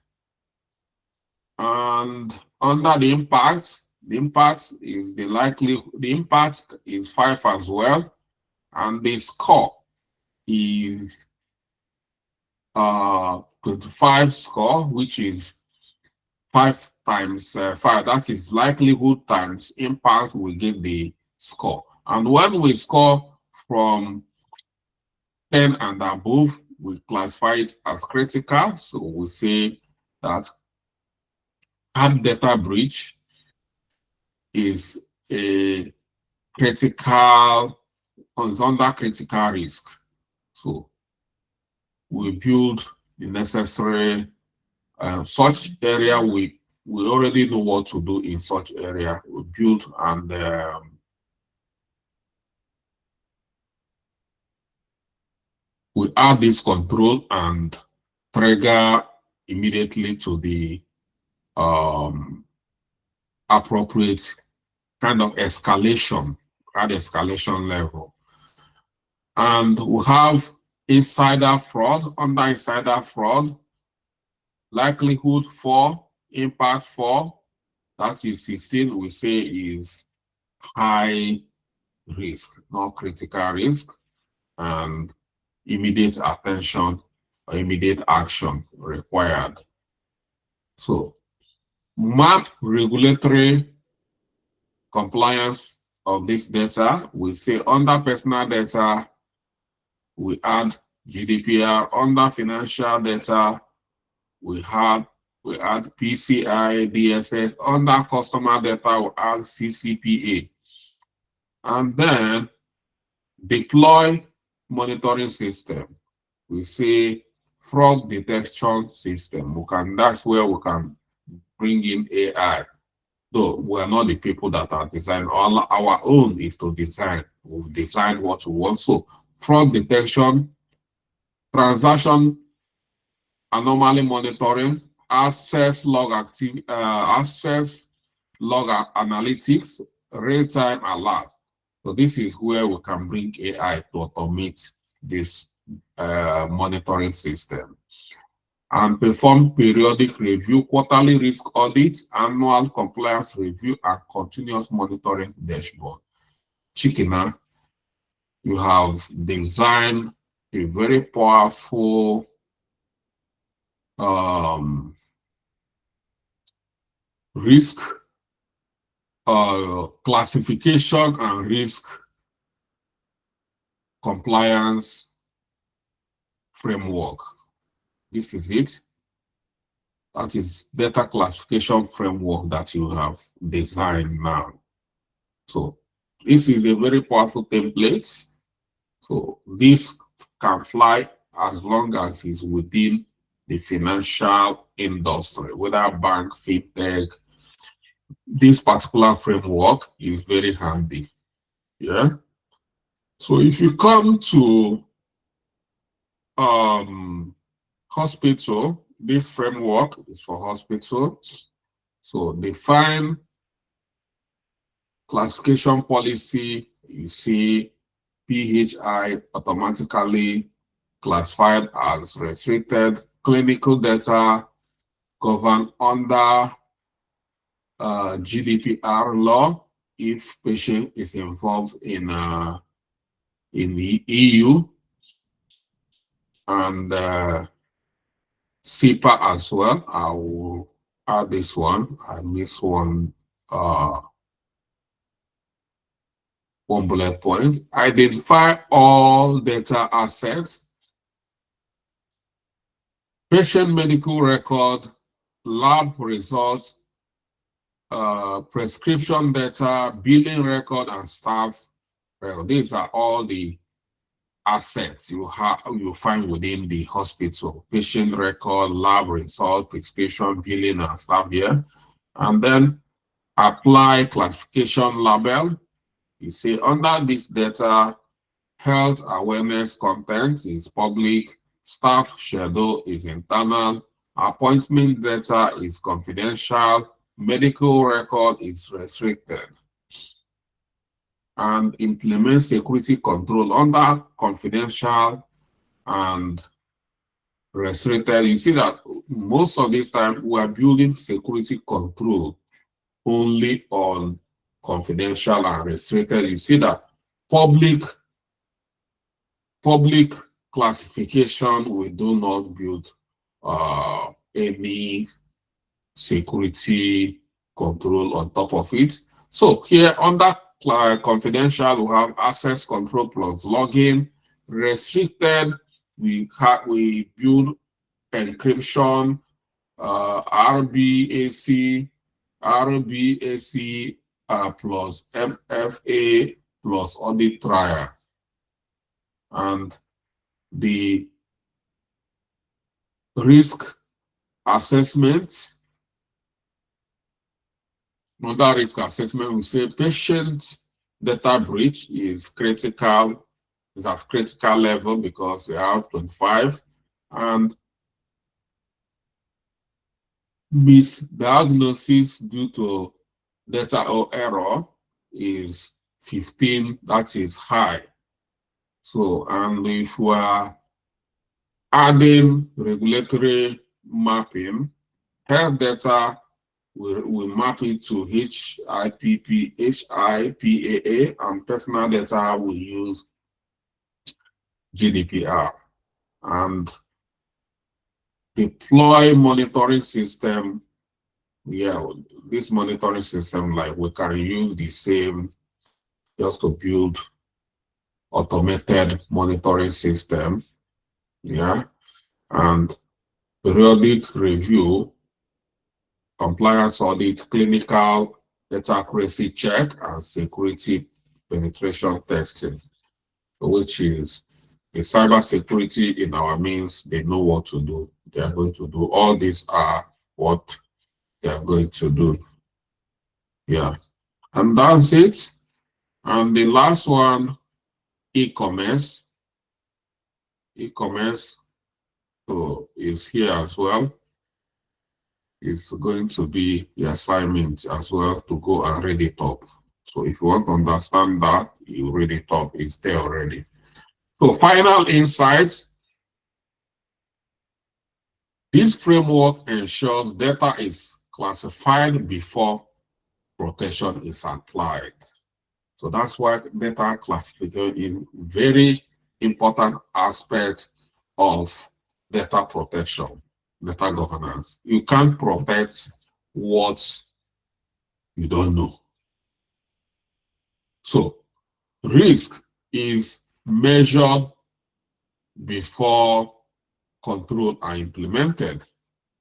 And under the impact is the impact is 5 as well. And the score is 25 score, which is 5 times 5. That is likelihood times impact, we get the score. And when we score from 10 and above, we classify it as critical. So we say that hard data breach is a critical, is under critical risk. So we build the necessary such area. We already know what to do in such area. We build and we add this control and trigger immediately to the appropriate kind of escalation at escalation level. And we have insider fraud. Under insider fraud, likelihood 4, impact 4, that is 16, we say is high risk, not critical risk, and immediate attention or immediate action required. So map regulatory compliance of this data. We say under personal data, we add GDPR. Under financial data, we add PCI DSS. Under customer data, we add CCPA. And then deploy monitoring system. We say fraud detection system. That's where we can bring in AI. Though we're not the people that are designing. Our own is to design. We'll design what we want. So fraud detection, transaction anomaly monitoring, access log analytics, real-time alert. So this is where we can bring AI to automate this monitoring system. And perform periodic review, quarterly risk audit, annual compliance review, and continuous monitoring dashboard. Chikina, you have designed a very powerful risk classification and risk compliance framework. This is it. That is data classification framework that you have designed now. So this is a very powerful template. So this can fly as long as it's within the financial industry, whether bank, fintech. This particular framework is very handy. Yeah. So if you come to hospital, this framework is for hospital. So define classification policy. You see PHI automatically classified as restricted. Clinical data governed under GDPR law if patient is involved in the EU, and CIPA as well. I will add this one. I missed one bullet point. Identify all data assets, patient medical record, lab results, prescription data, billing record, and staff record. These are all the assets you find within the hospital: patient record, lab result, prescription, billing, and stuff here. And then apply classification label. You see under this data, health awareness content is public, staff schedule is internal, appointment data is confidential, medical record is restricted. And implement security control under confidential and restricted. You see that most of this time we are building security control only on confidential and restricted. You see that public classification, we do not build any security control on top of it. So here under confidential, we have access control plus login. Restricted, we build encryption, RBAC, RBAC plus MFA plus audit trial. And the risk assessment, another risk assessment, we say patient data breach is critical, is at critical level because they have 25, and misdiagnosis due to data or error is 15, that is high. So, and if we are adding regulatory mapping, health data, we map it to HIPAA, and personal data we use GDPR. And deploy monitoring system, this monitoring system, like we can use the same just to build automated monitoring system, and periodic review, compliance audit, clinical data accuracy check, and security penetration testing, which is the cybersecurity in our means. They know what to do. They are going to do. All these are what they are going to do. Yeah. And that's it. And the last one, e-commerce. E-commerce is here as well. It's going to be the assignment as well to go and read it up. So if you want to understand that, you read it up. It's there already. So final insights. This framework ensures data is classified before protection is applied. So that's why data classification is very important aspect of data protection, data governance. You can't protect what you don't know. So risk is measured before control are implemented,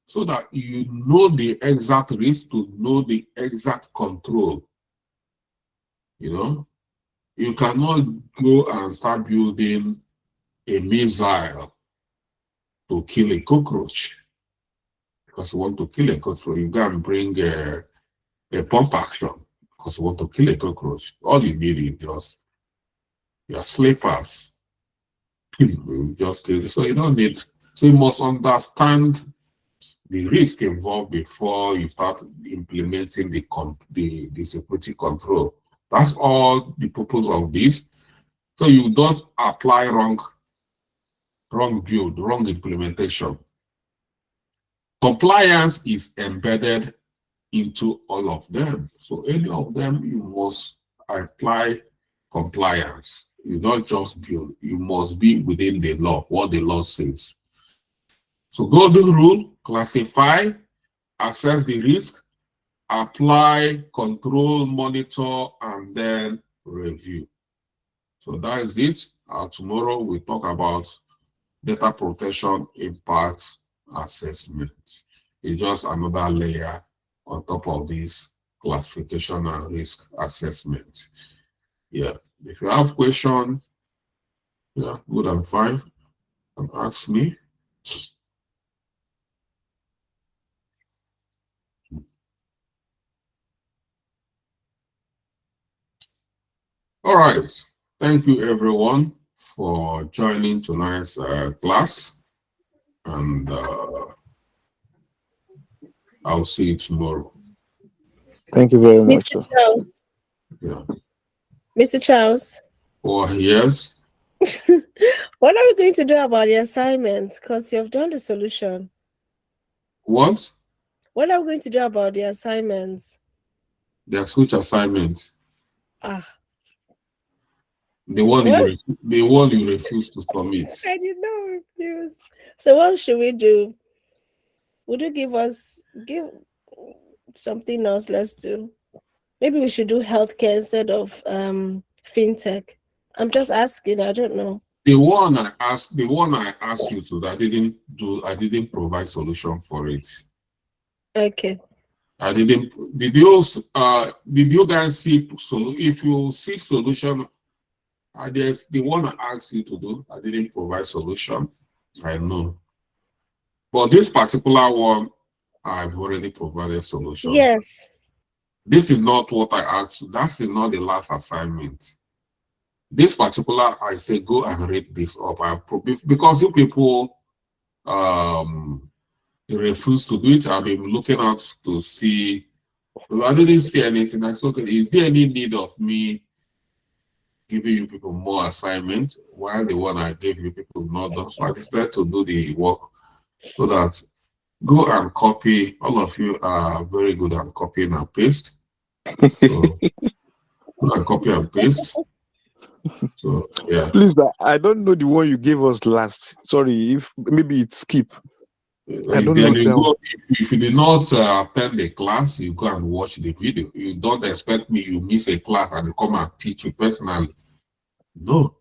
so that you know the exact risk to know the exact control. You cannot go and start building a missile to kill a cockroach. Because you want to kill a cockroach, you go and bring a pump action because you want to kill a cockroach. All you need is just your slippers. You just kill it. So you don't need. So you must understand the risk involved before you start implementing the security control. That's all the purpose of this. So you don't apply wrong build, wrong implementation. Compliance is embedded into all of them. So any of them, you must apply compliance. You don't just build. You must be within the law, what the law says. So golden rule: classify, assess the risk, apply, control, monitor, and then review. So that is it. Tomorrow we talk about data protection impact assessment. It's just another layer on top of this classification and risk assessment. Yeah. If you have questions, good and fine, you can ask me. All right. Thank you, everyone, for joining tonight's class. And I'll see you tomorrow. Thank you very much. Mr. Charles. Yeah. Mr. Charles. Oh, yes. What are we going to do about the assignments? Because you've done the solution. What? What are we going to do about the assignments? There's which assignment? The one you refuse to submit. I did not refuse. So what should we do? Would you give something else? Let's do. Maybe we should do healthcare instead of fintech. I'm just asking. I don't know. The one I asked you to, I didn't provide solution for it. Okay. I didn't. Did you guys see if you see solution? There's the one I asked you to do. I didn't provide solution. I know, but this particular one, I've already provided solution. Yes. This is not what I asked you. That is not the last assignment. This particular, I say, go and read this up. Because you people refuse to do it. I've been looking out to see. I didn't see anything. I said, okay, is there any need of me giving you people more assignment while the one I gave you people not done? So I decided to do the work so that go and copy. All of you are very good at copying and paste. So go and copy and paste. So yeah. Please, but I don't know the one you gave us last. Sorry, if maybe it's skip. I don't know. If you did not attend the class, you go and watch the video. You don't expect me, you miss a class and you come and teach you personally. No.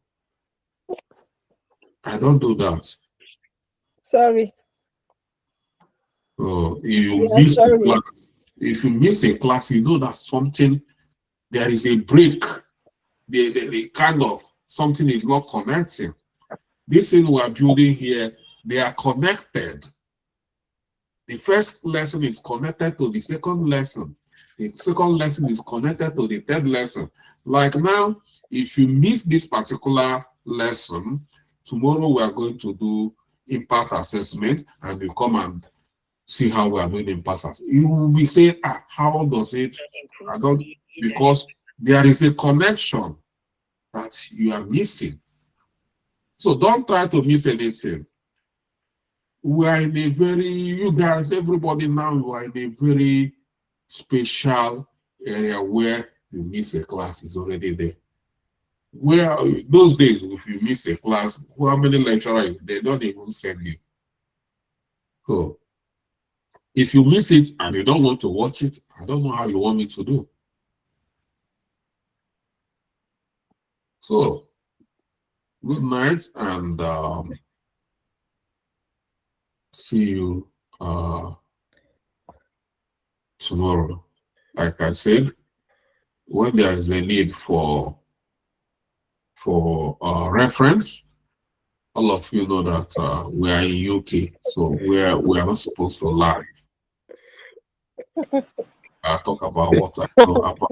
I don't do that. Sorry. So if you miss a class, you know that something, there is a break. The kind of something is not connecting. This thing we are building here, they are connected. The first lesson is connected to the second lesson. The second lesson is connected to the third lesson. Like now, if you miss this particular lesson, tomorrow we are going to do impact assessment, and you come and see how we are doing impact assessment. You will be saying, how does it? Because there is a connection that you are missing. So don't try to miss anything. We are in a you guys, everybody now, we are in a very special area where you miss a class is already there. Where those days, if you miss a class, how many lecturers, they don't even send you. So if you miss it and you don't want to watch it, I don't know how you want me to do. So good night, and see you tomorrow. Like I said, when there is a need for reference, all of you know that we are in UK, so we are not supposed to lie. I talk about what I know about.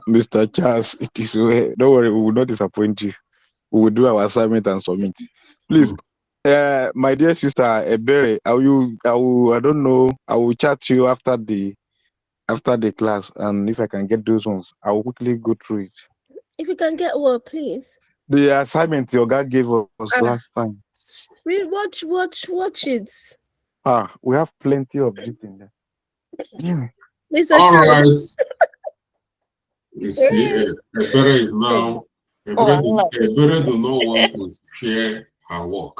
Mr. Charles, it is well. Don't worry, we will not disappoint you. We will do our assignment and submit. Please, my dear sister Ebere, I will chat you after the class, and if I can get those ones, I will quickly go through it. If you can get what, please? The assignment your guy gave us last time. We watch it. We have plenty of it in there. Mr. All Charles. right. You see, Ebere is now, Ebere do not want to share her work.